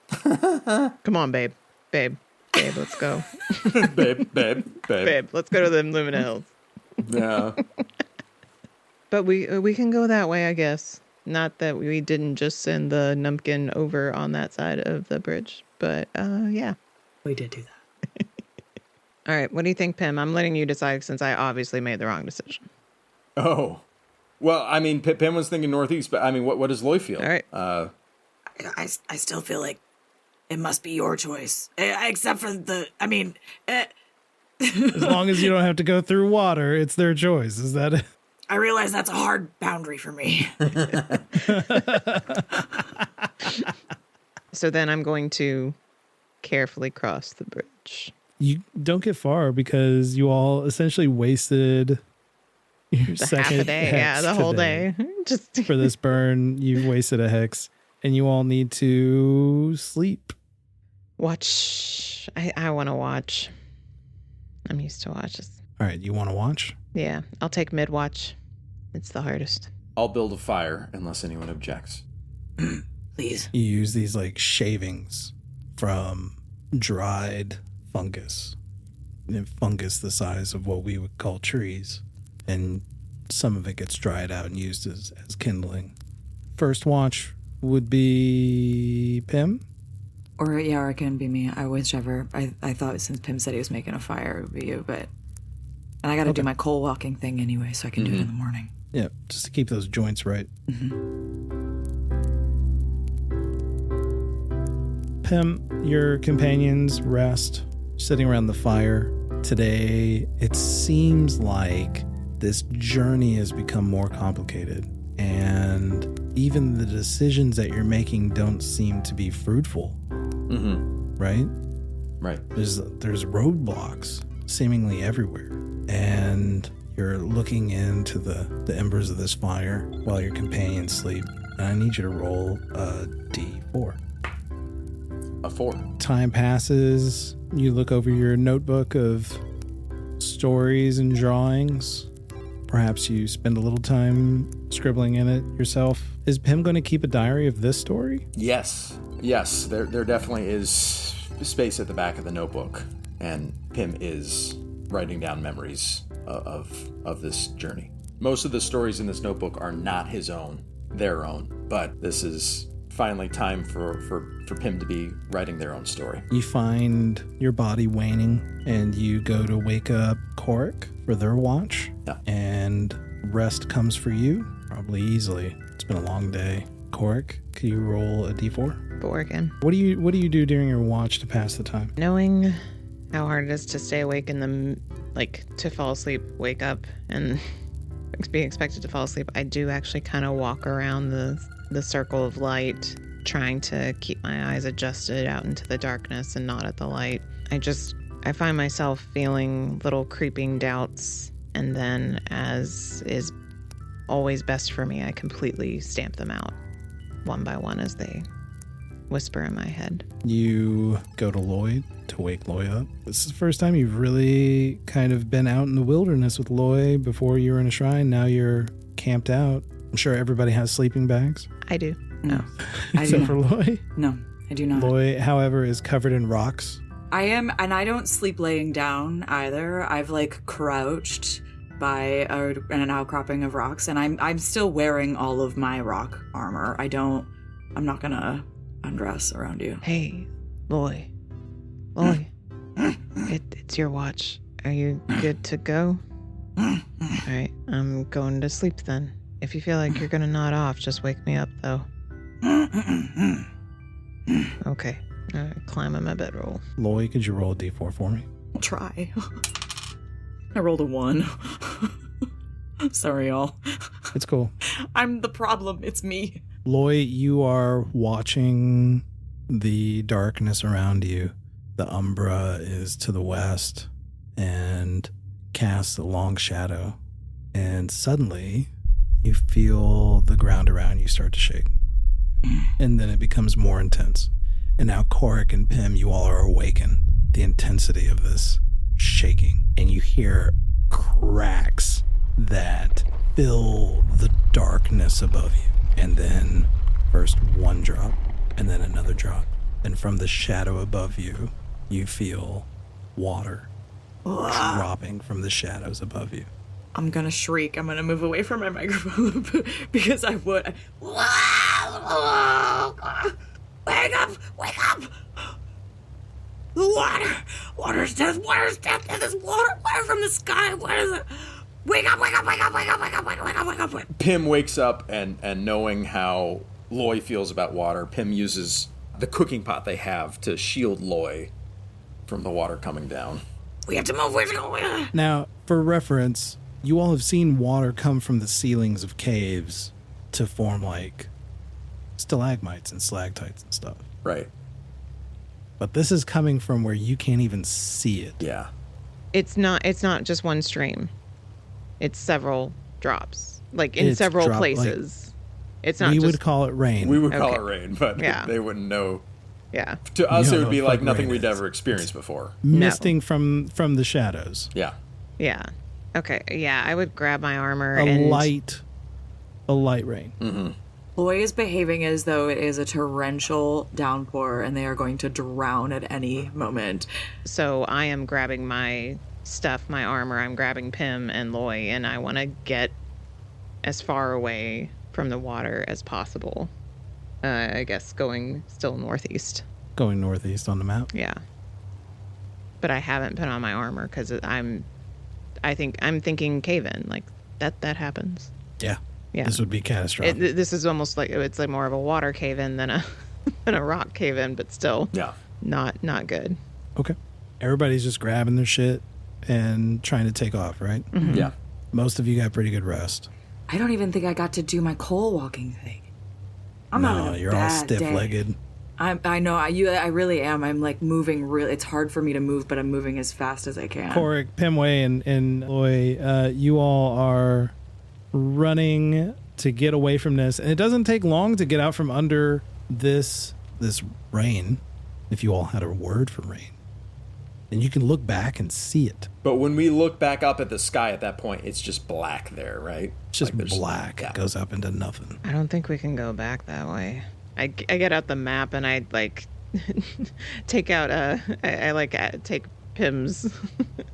Come on, babe. Babe, let's go. babe. Babe, let's go to the Lumina Hills. Yeah. But we can go that way, I guess. Not that we didn't just send the Numpkin over on that side of the bridge, but yeah. We did do that. All right, what do you think, Pim? I'm letting you decide since I obviously made the wrong decision. Oh. Well, I mean, Pim was thinking northeast, but I mean, what does Loy feel? All right. I still feel like it must be your choice. Except for As long as you don't have to go through water, it's their choice. Is that it? I realize that's a hard boundary for me. So then I'm going to carefully cross the bridge. You don't get far because you all essentially wasted your second half a day. hex Yeah, the whole today. day. Just For this burn, you've wasted a hex, and you all need to sleep. watch. I want to watch. I'm used to watches. All right, you want to watch? Yeah, I'll take mid-watch. It's the hardest. I'll build a fire unless anyone objects. Please. You use these like shavings from dried fungus. And fungus the size of what we would call trees. And some of it gets dried out and used as kindling. First watch would be Pim. Or it can be me. Whichever. I thought since Pim said he was making a fire, it would be you, but... And I gotta do my coal walking thing anyway, so I can do it in the morning. Yeah, just to keep those joints right. Pim, your companions rest, sitting around the fire. Today, it seems like this journey has become more complicated, and even the decisions that you're making don't seem to be fruitful. Right? Right. There's roadblocks seemingly everywhere, and you're looking into the embers of this fire while your companions sleep. And I need you to roll a d4. A 4. Time passes. You look over your notebook of stories and drawings. Perhaps you spend a little time scribbling in it yourself. Is Pim going to keep a diary of this story? Yes. There definitely is space at the back of the notebook, and Pim is writing down memories of this journey. Most of the stories in this notebook are not his own, their own, but this is finally time for Pim to be writing their own story. You find your body waning, and you go to wake up Khorek for their watch. Yeah. And rest comes for you, probably easily. It's been a long day. Khorek, can you roll a d4? Working. What do you do during your watch to pass the time? Knowing how hard it is to stay awake to fall asleep, wake up, and be expected to fall asleep, I do actually kind of walk around the circle of light, trying to keep my eyes adjusted out into the darkness and not at the light. I find myself feeling little creeping doubts, and then, as is always best for me, I completely stamp them out, one by one, as they whisper in my head. You go to Loy to wake Loy up. This is the first time you've really kind of been out in the wilderness with Loy. Before you were in a shrine, now you're camped out. I'm sure everybody has sleeping bags. I do. No. Except for Loy. No, I do not. Loy, however, is covered in rocks. I am, and I don't sleep laying down either. I've crouched by an outcropping of rocks, and I'm still wearing all of my rock armor. I'm not gonna undress around you. Hey, Loy. It's your watch. Are you good to go? All right, I'm going to sleep then. If you feel like you're gonna nod off, just wake me up, though. Okay. Climb on my bedroll. Loy, could you roll a d4 for me? I'll try. I rolled a 1. Sorry, y'all. It's cool. I'm the problem. It's me. Loy, you are watching the darkness around you. The Umbra is to the west and casts a long shadow. And suddenly, you feel the ground around you start to shake. And then it becomes more intense. And now Khorek and Pim, you all are awakened. The intensity of this shaking. And you hear cracks that fill the darkness above you. And then first one drop, and then another drop. And from the shadow above you, you feel water dropping from the shadows above you. I'm gonna shriek. I'm gonna move away from my microphone because I would. Wake up! Wake up! The water's death, water's death, there's water from the sky, what is it? Wake up, wake up, wake up, wake up, wake up, wake up, wake up, wake up, wake up. Pim wakes up, and knowing how Loy feels about water, Pim uses the cooking pot they have to shield Loy from the water coming down. We have to move, we have to go. Now, for reference, you all have seen water come from the ceilings of caves to form like stalagmites and stalactites and stuff. Right. But this is coming from where you can't even see it. Yeah. It's not just one stream. It's several drops, like in It's several drop- places. It's not We just would call it rain. We would call Okay. it rain, but Yeah. they wouldn't know. yeah. To us, You it don't would be know what like fucking nothing rain we'd is. ever experienced before. Misting from the shadows. Yeah. Yeah. Okay. Yeah, I would grab my armor A and light rain. Mm-hmm. Loy is behaving as though it is a torrential downpour and they are going to drown at any moment. So I am grabbing my stuff, my armor. I'm grabbing Pim and Loy, and I want to get as far away from the water as possible. I guess going still northeast. Going northeast on the map. Yeah. But I haven't put on my armor because I'm thinking cave-in. Like that happens. Yeah. Yeah. This would be catastrophic. This is almost like it's like more of a water cave-in than a rock cave-in, but still Yeah. not good. Okay. Everybody's just grabbing their shit and trying to take off, right? Mm-hmm. Yeah. Most of you got pretty good rest. I don't even think I got to do my coal walking thing. I'm no, having a you're all bad day. stiff-legged. I know, I really am. I'm like moving really, it's hard for me to move, but I'm moving as fast as I can. Khorek, Pim'wei, and Loy, you all are running to get away from this. And it doesn't take long to get out from under this rain, if you all had a word for rain. And you can look back and see it. But when we look back up at the sky at that point, it's just black there, right? It's just Like there's- black. Yeah. It goes up into nothing. I don't think we can go back that way. I get out the map and I like take out take Pim's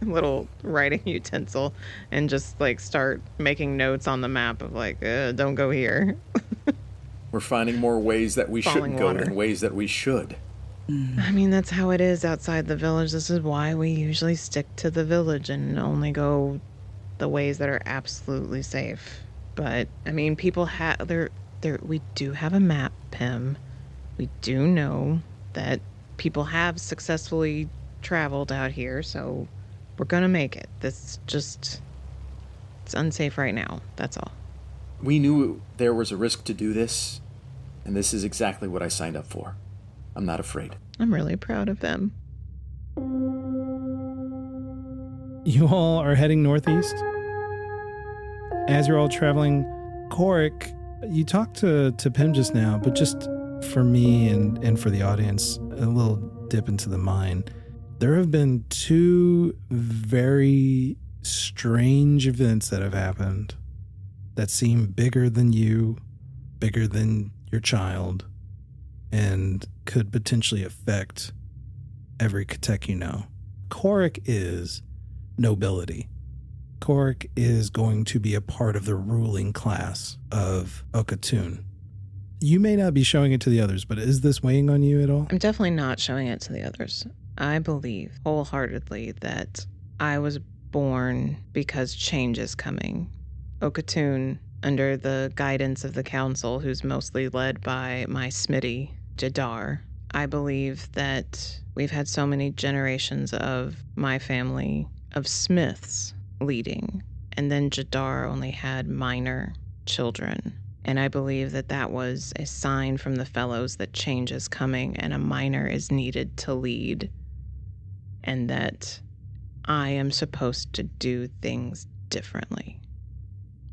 little writing utensil and just like start making notes on the map of like don't go here. We're finding more ways that we Falling shouldn't go water. than ways that we should. I mean, that's how it is outside the village. This is why we usually stick to the village and only go the ways that are absolutely safe. But I mean, people have we do have a map, Pim. We do know that people have successfully traveled out here, so we're gonna make it. It's unsafe right now. That's all. We knew there was a risk to do this, and this is exactly what I signed up for. I'm not afraid. I'm really proud of them. You all are heading northeast. As you're all traveling, Khorek, you talked to Pim just now, but just for me and for the audience, a little dip into the mind. There have been two very strange events that have happened that seem bigger than you, bigger than your child, and could potentially affect every Katek you know. Khorek is nobility. Khorek is going to be a part of the ruling class of Okatun. You may not be showing it to the others, but is this weighing on you at all? I'm definitely not showing it to the others. I believe wholeheartedly that I was born because change is coming. Okatun, under the guidance of the council, who's mostly led by my Smitty, Jadar, I believe that we've had so many generations of my family of smiths leading, and then Jadar only had minor children. And I believe that that was a sign from the fellows that change is coming and a minor is needed to lead, and that I am supposed to do things differently.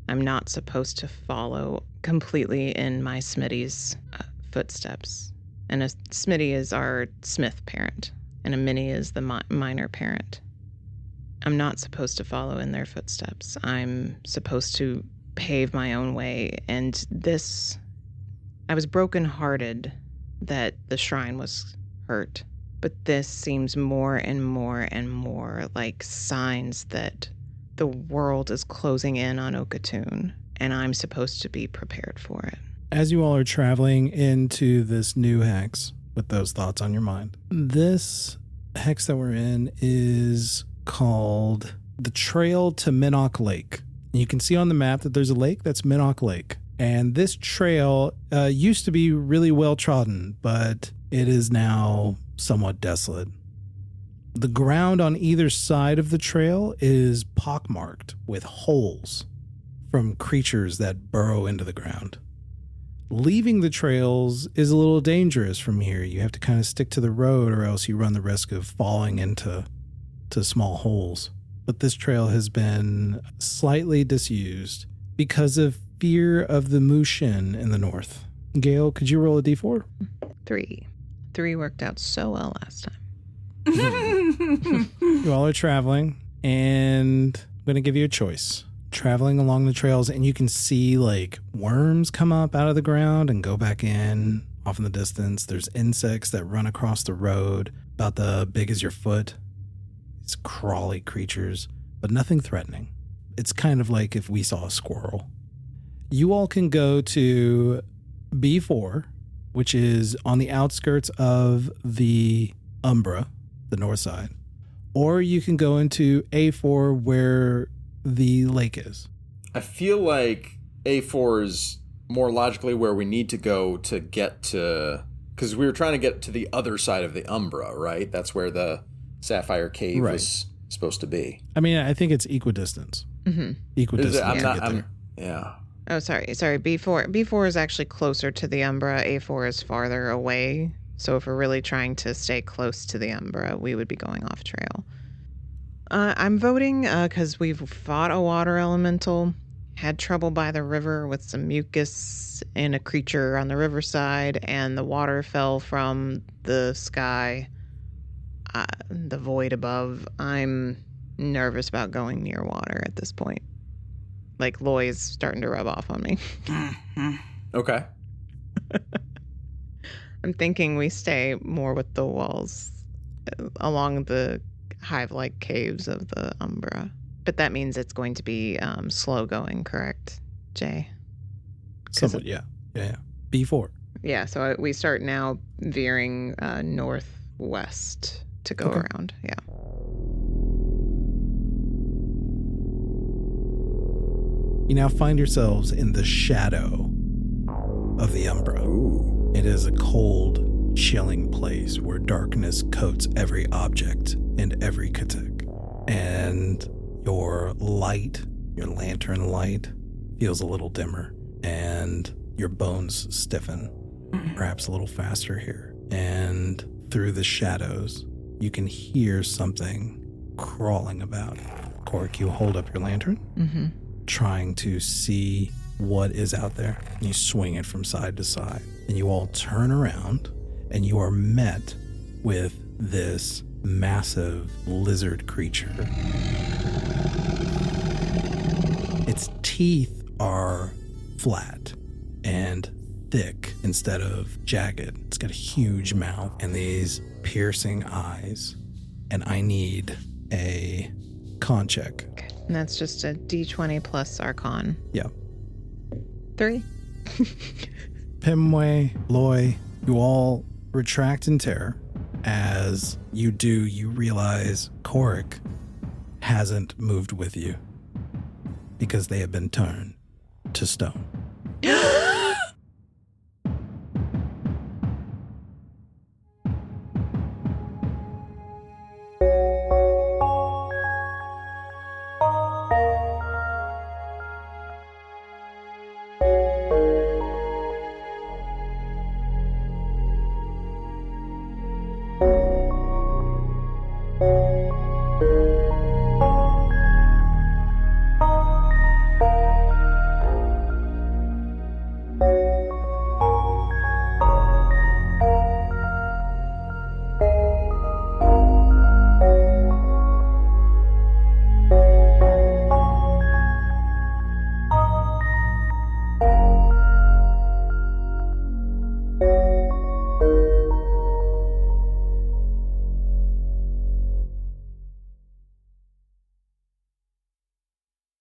I'm not supposed to follow completely in my Smitty's footsteps. And a Smitty is our smith parent, and a Minnie is the minor parent. I'm not supposed to follow in their footsteps. I'm supposed to pave my own way, and I was brokenhearted that the shrine was hurt, but this seems more and more and more like signs that the world is closing in on Okatoon, and I'm supposed to be prepared for it. As you all are traveling into this new hex with those thoughts on your mind, this hex that we're in is called the Trail to Minnock Lake. And you can see on the map that there's a lake that's Minnock Lake. And this trail used to be really well trodden, but it is now somewhat desolate. The ground on either side of the trail is pockmarked with holes from creatures that burrow into the ground. Leaving the trails is a little dangerous from here. You have to kind of stick to the road or else you run the risk of falling into small holes. But this trail has been slightly disused because of fear of the Mushin in the north. Gail, could you roll a d4? 3. 3 worked out so well last time. You all are traveling, and I'm going to give you a choice. Traveling along the trails, and you can see like worms come up out of the ground and go back in off in the distance. There's insects that run across the road about the big as your foot. It's crawly creatures, but nothing threatening. It's kind of like if we saw a squirrel. You all can go to B4, which is on the outskirts of the Umbra, the north side, or you can go into A4 where the lake is. I feel like A4 is more logically where we need to go to get to, because we were trying to get to the other side of the Umbra, right? That's where the Sapphire Cave was supposed to be. I mean, I think it's equidistance. Mm-hmm. Equidistance to get there. Yeah. Oh, sorry. B4 is actually closer to the Umbra. A4 is farther away. So if we're really trying to stay close to the Umbra, we would be going off trail. I'm voting because we've fought a water elemental, had trouble by the river with some mucus and a creature on the riverside, and the water fell from the sky, the void above. I'm nervous about going near water at this point. Like, Loy's starting to rub off on me. Okay. I'm thinking we stay more with the walls along the hive-like caves of the Umbra. But that means it's going to be slow going, correct, Jay? Somewhat, yeah. B4. Yeah, so we start now veering northwest to go around. Yeah. You now find yourselves in the shadow of the Umbra. Ooh. It is a cold, chilling place where darkness coats every object and every Katek. And your light, your lantern light, feels a little dimmer, and your bones stiffen, perhaps a little faster here. And through the shadows, you can hear something crawling about. Khorek, you hold up your lantern, trying to see what is out there. You swing it from side to side, and you all turn around, and you are met with this massive lizard creature. Its teeth are flat and thick instead of jagged. It's got a huge mouth and these piercing eyes. And I need a con check. Okay. And that's just a D20 plus Archon. Yeah. 3. Pim'wei, Loy, you all retract in terror. As you do, you realize Khorek hasn't moved with you because they have been turned to stone.